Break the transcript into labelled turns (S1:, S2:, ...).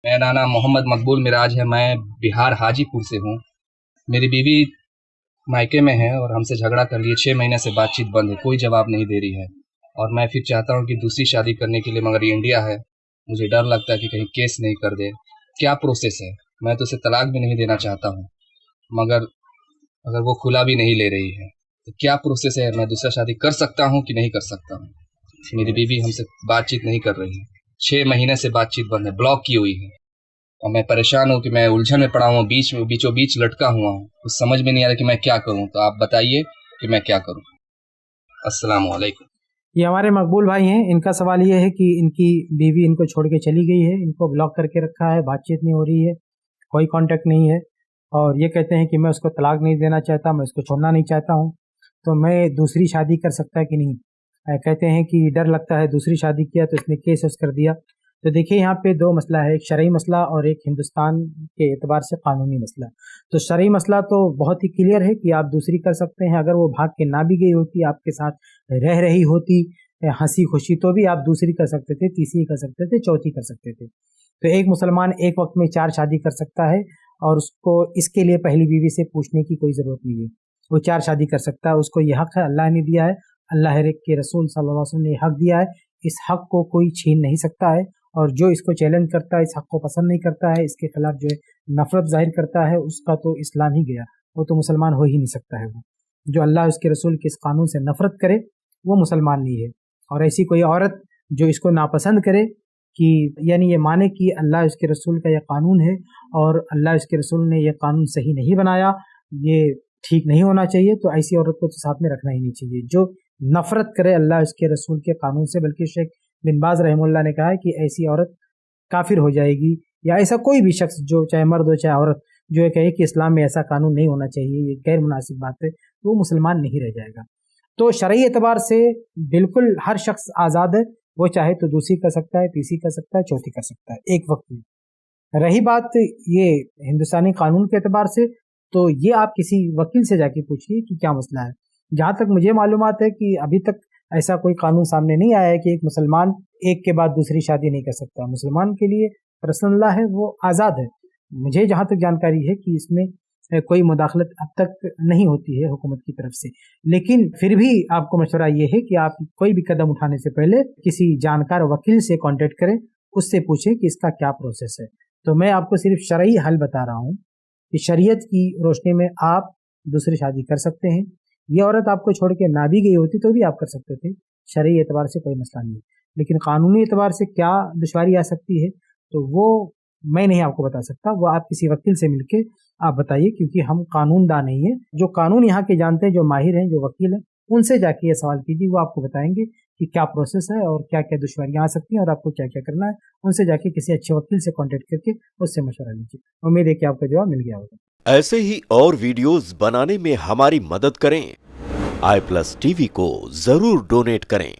S1: मेरा नाम मोहम्मद मकबूल मिराज है। मैं बिहार हाजीपुर से हूँ। मेरी बीवी मायके में है और हमसे झगड़ा कर लिए। 6 महीने से बातचीत बंद है, कोई जवाब नहीं दे रही है। और मैं फिर चाहता हूँ कि दूसरी शादी करने के लिए, मगर ये इंडिया है, मुझे डर लगता है कि कहीं केस नहीं कर दे। क्या प्रोसेस है? मैं तो उसे तलाक भी नहीं देना चाहता हूँ, मगर अगर वो खुला भी नहीं ले रही है तो क्या प्रोसेस है? मैं दूसरा शादी कर सकता हूँ कि नहीं कर सकता हूँ? मेरी बीवी हमसे बातचीत नहीं कर रही है। 6 महीने से बातचीत बंद है, ब्लॉक की हुई है। और मैं परेशान हूँ कि मैं उलझन में पड़ा हूँ, बीचों बीच लटका हुआ हूँ। कुछ समझ में नहीं आ रहा कि मैं क्या करूँ। तो आप बताइए कि मैं क्या करूँ। अस्सलाम वालेकुम।
S2: ये हमारे मकबूल भाई हैं। इनका सवाल ये है कि इनकी बीवी इनको छोड़ के चली गई है, इनको ब्लॉक करके रखा है, बातचीत नहीं हो रही है, कोई कांटेक्ट नहीं है, और ये कहते हैं कि मैं उसको तलाक नहीं देना चाहता, मैं उसको छोड़ना नहीं चाहता हूँ, तो मैं दूसरी शादी कर सकता है कि नहीं। कहते हैं कि डर लगता है, दूसरी शादी किया तो इसने केस कर दिया। तो देखिए, यहाँ पे दो मसला है, एक शरई मसला और एक हिंदुस्तान के एतबार से कानूनी मसला। तो शरई मसला तो बहुत ही क्लियर है कि आप दूसरी कर सकते हैं। अगर वो भाग के ना भी गई होती, आपके साथ रह रही होती हंसी खुशी, तो भी आप दूसरी कर सकते थे, तीसरी कर सकते थे, चौथी कर सकते थे। तो एक मुसलमान एक वक्त में 4 शादी कर सकता है, और उसको इसके लिए पहली बीवी से पूछने की कोई ज़रूरत नहीं है। वो 4 शादी कर सकता है, उसको ये हक है, अल्लाह ने दिया है, अल्लाह के रसूल सल्लल्लाहु अलैहि वसल्लम ने हक दिया है। इस हक को कोई छीन नहीं सकता है, और जो इसको चैलेंज करता है, इस हक को पसंद नहीं करता है, इसके खिलाफ जो है नफरत जाहिर करता है, उसका तो इस्लाम ही गया, वो तो मुसलमान हो ही नहीं सकता है। वो जो अल्लाह उसके रसूल के इस कानून से नफरत करे, वो मुसलमान नहीं है। और ऐसी कोई औरत जो इसको नापसंद करे, कि यानी ये माने कि अल्लाह उसके रसूल का यह कानून है और अल्लाह उसके रसूल ने यह कानून सही नहीं बनाया, ये ठीक नहीं होना चाहिए, तो ऐसी औरत को तो साथ में रखना ही नहीं चाहिए। जो नफरत करे अल्लाह उसके रसूल के कानून से, बल्कि शेख बिन बाज रहमुल्लाह ने कहा है कि ऐसी औरत काफिर हो जाएगी, या ऐसा कोई भी शख्स जो चाहे मर्द हो चाहे औरत जो ये कहे कि इस्लाम में ऐसा कानून नहीं होना चाहिए, ये गैर मुनासिब बात है, तो वो मुसलमान नहीं रह जाएगा। तो शरई एतबार से बिल्कुल हर शख्स आज़ाद है, वो चाहे तो दूसरी कर सकता है, तीसरी कर सकता है, चौथी कर सकता है एक वक्त में। रही बात ये हिंदुस्तानी कानून के एतबार से, तो ये आप किसी वकील से जाके पूछिए कि क्या मसला है। जहाँ तक मुझे मालूमात है कि अभी तक ऐसा कोई कानून सामने नहीं आया है कि एक मुसलमान एक के बाद दूसरी शादी नहीं कर सकता। मुसलमान के लिए पर्सनल लॉ है, वो आज़ाद है। मुझे जहाँ तक जानकारी है कि इसमें कोई मुदाखलत अब तक नहीं होती है हुकूमत की तरफ से। लेकिन फिर भी आपको मशवरा ये है कि आप कोई भी कदम उठाने से पहले किसी जानकार वकील से कांटेक्ट करें, उससे पूछें कि इसका क्या प्रोसेस है। तो मैं आपको सिर्फ शरई हल बता रहा हूँ कि शरीयत की रोशनी में आप दूसरी शादी कर सकते हैं। ये औरत आपको छोड़ के ना भी गई होती तो भी आप कर सकते थे, शरई एतबार से कोई मसला नहीं। लेकिन कानूनी एतबार से क्या दुश्वारी आ सकती है, तो वो मैं नहीं आपको बता सकता, वो आप किसी वकील से मिलके आप बताइए, क्योंकि हम कानूनदान नहीं है। जो कानून यहाँ के जानते हैं, जो माहिर हैं, जो वकील हैं, उनसे जाके ये सवाल कीजिए, वो आपको बताएंगे कि क्या प्रोसेस है और क्या क्या दुश्वारियाँ आ सकती हैं और आपको क्या क्या करना है। उनसे जाके किसी अच्छे वकील से कांटेक्ट करके उससे मशवरा लीजिए। उम्मीद है कि आपका जवाब मिल गया होगा।
S3: ऐसे ही और वीडियोस बनाने में हमारी मदद करें। i+ TV को जरूर डोनेट करें।